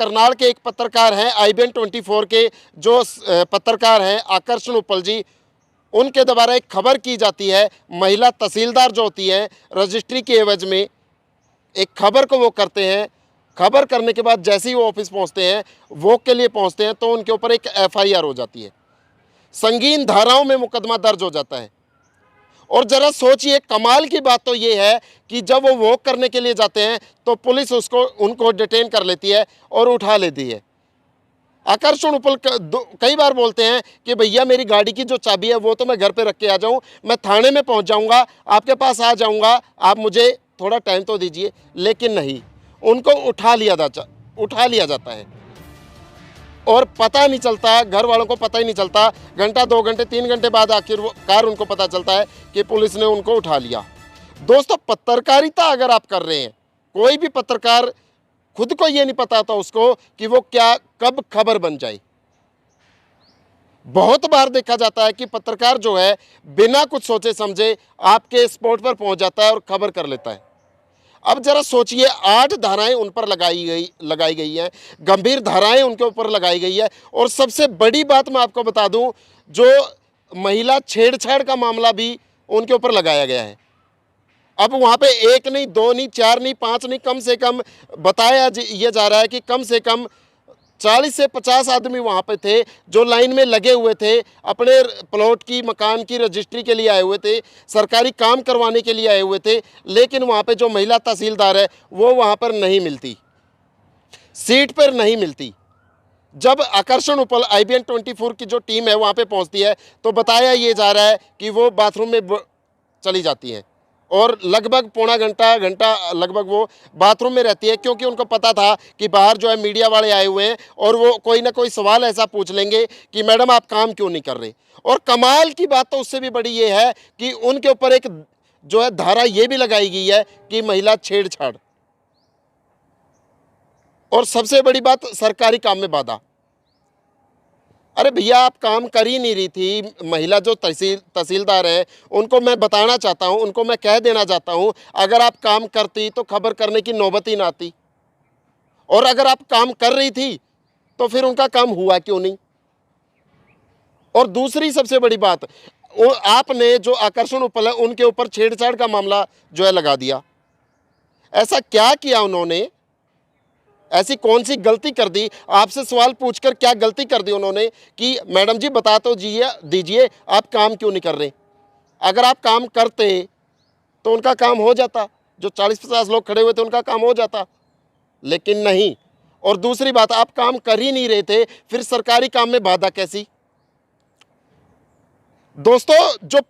करनाल के एक पत्रकार हैं, IBN 24 के जो पत्रकार हैं आकर्षण उपल जी, उनके द्वारा एक खबर की जाती है। महिला तहसीलदार जो होती है रजिस्ट्री के एवज में एक खबर को वो करते हैं। खबर करने के बाद जैसे ही वो ऑफिस पहुंचते हैं, वोक के लिए पहुंचते हैं, तो उनके ऊपर एक FIR हो जाती है, संगीन धाराओं में मुकदमा दर्ज हो जाता है। और ज़रा सोचिए, कमाल की बात तो ये है कि जब वो वॉक करने के लिए जाते हैं तो पुलिस उनको डिटेन कर लेती है और उठा लेती है। आकर्षण उपल कई बार बोलते हैं कि भैया मेरी गाड़ी की जो चाबी है वो तो मैं घर पे रख के आ जाऊं, मैं थाने में पहुंच जाऊंगा, आपके पास आ जाऊंगा, आप मुझे थोड़ा टाइम तो दीजिए। लेकिन नहीं, उनको उठा लिया जाता है और पता नहीं चलता, घर वालों को पता ही नहीं चलता। घंटा 2 घंटे 3 घंटे बाद आखिरकार उनको पता चलता है कि पुलिस ने उनको उठा लिया। दोस्तों, पत्रकारिता अगर आप कर रहे हैं, कोई भी पत्रकार खुद को ये नहीं पता होता उसको कि वो क्या कब खबर बन जाए। बहुत बार देखा जाता है कि पत्रकार जो है बिना कुछ सोचे समझे आपके स्पॉट पर पहुंच जाता है और खबर कर लेता है। अब जरा सोचिए, 8 धाराएं उन पर लगाई गई हैं, गंभीर धाराएं उनके ऊपर लगाई गई है। और सबसे बड़ी बात मैं आपको बता दूं, जो महिला छेड़छाड़ का मामला भी उनके ऊपर लगाया गया है। अब वहाँ पे 1 नहीं, 2 नहीं, 4 नहीं, 5 नहीं, कम से कम बताया ये जा रहा है कि कम से कम 40 से 50 आदमी वहाँ पे थे जो लाइन में लगे हुए थे, अपने प्लॉट की मकान की रजिस्ट्री के लिए आए हुए थे, सरकारी काम करवाने के लिए आए हुए थे। लेकिन वहाँ पे जो महिला तहसीलदार है वो वहाँ पर नहीं मिलती, सीट पर नहीं मिलती। जब आकर्षण उपल IBN 24 की जो टीम है वहाँ पे पहुँचती है तो बताया ये जा रहा है कि वो बाथरूम में चली जाती हैं और लगभग पौना घंटा लगभग वो बाथरूम में रहती है, क्योंकि उनको पता था कि बाहर जो है मीडिया वाले आए हुए हैं और वो कोई ना कोई सवाल ऐसा पूछ लेंगे कि मैडम आप काम क्यों नहीं कर रहे। और कमाल की बात तो उससे भी बड़ी ये है कि उनके ऊपर एक जो है धारा ये भी लगाई गई है कि महिला छेड़छाड़। और सबसे बड़ी बात, सरकारी काम में बाधा। अरे भैया, आप काम कर ही नहीं रही थी। महिला जो तहसीलदार है उनको मैं बताना चाहता हूं, उनको मैं कह देना चाहता हूं, अगर आप काम करती तो खबर करने की नौबत ही ना आती। और अगर आप काम कर रही थी तो फिर उनका काम हुआ क्यों नहीं। और दूसरी सबसे बड़ी बात, आपने जो आकर्षण उपल है उनके ऊपर छेड़छाड़ का मामला जो है लगा दिया। ऐसा क्या किया उन्होंने, ऐसी कौन सी गलती कर दी? आपसे सवाल पूछकर क्या गलती कर दी उन्होंने कि मैडम जी बता तो दीजिए आप काम क्यों नहीं कर रहे। अगर आप काम करते तो उनका काम हो जाता, जो 40-50 लोग खड़े हुए थे उनका काम हो जाता, लेकिन नहीं। और दूसरी बात, आप काम कर ही नहीं रहे थे, फिर सरकारी काम में बाधा कैसी। दोस्तों, जो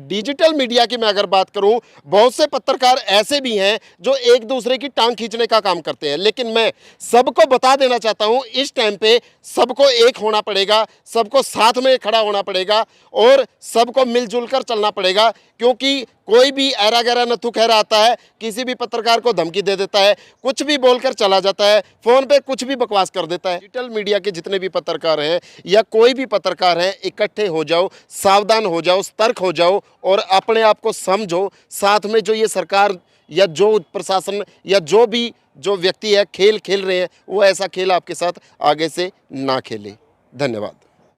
डिजिटल मीडिया की मैं अगर बात करूं, बहुत से पत्रकार ऐसे भी हैं जो एक दूसरे की टांग खींचने का काम करते हैं। लेकिन मैं सबको बता देना चाहता हूं, इस टाइम पे सबको एक होना पड़ेगा, सबको साथ में खड़ा होना पड़ेगा और सबको मिलजुल कर चलना पड़ेगा। क्योंकि कोई भी ऐरा गैरा नथु खैरा आता है, किसी भी पत्रकार को धमकी दे देता है, कुछ भी बोलकर चला जाता है, फ़ोन पे कुछ भी बकवास कर देता है। डिजिटल मीडिया के जितने भी पत्रकार हैं या कोई भी पत्रकार हैं, इकट्ठे हो जाओ, सावधान हो जाओ, सतर्क हो जाओ और अपने आप को समझो। साथ में जो ये सरकार या जो प्रशासन या जो व्यक्ति है खेल खेल रहे हैं, वो ऐसा खेल आपके साथ आगे से ना खेले। धन्यवाद।